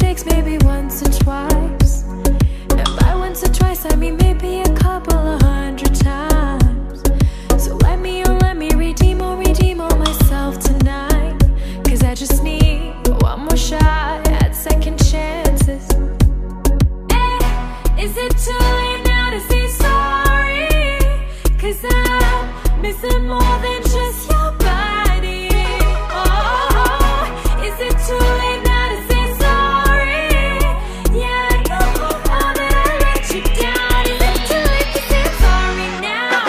mistakes, maybe once or twice. And by once or twice, I mean maybe a couple of 100 times. So let me redeem all myself tonight. Cause I just need one more shot at second chances. Is it too late now to say sorry? Cause I'm missing more than just your body. Oh, is it too late now to say sorry? Yeah, I know that I let you down. Is it too late to say sorry now?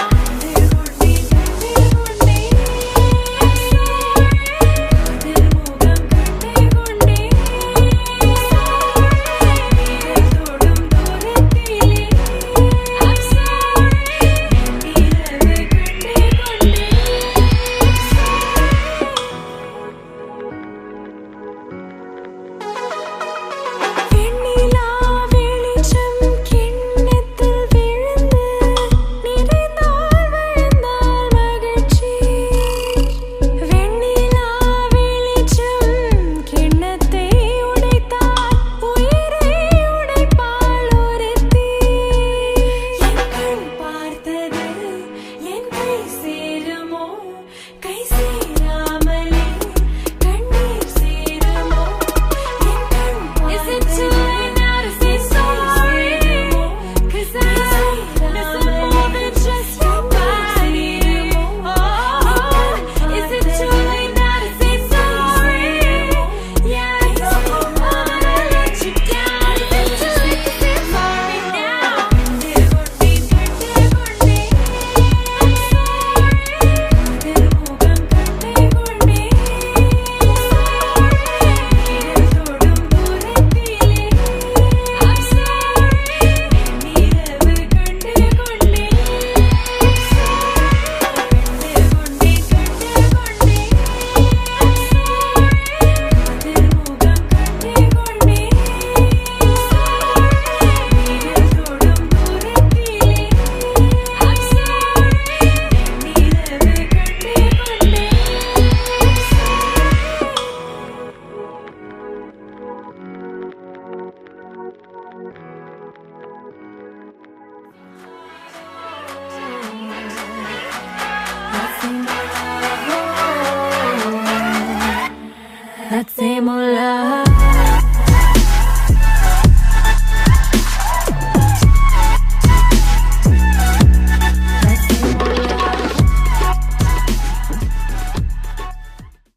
That same old love.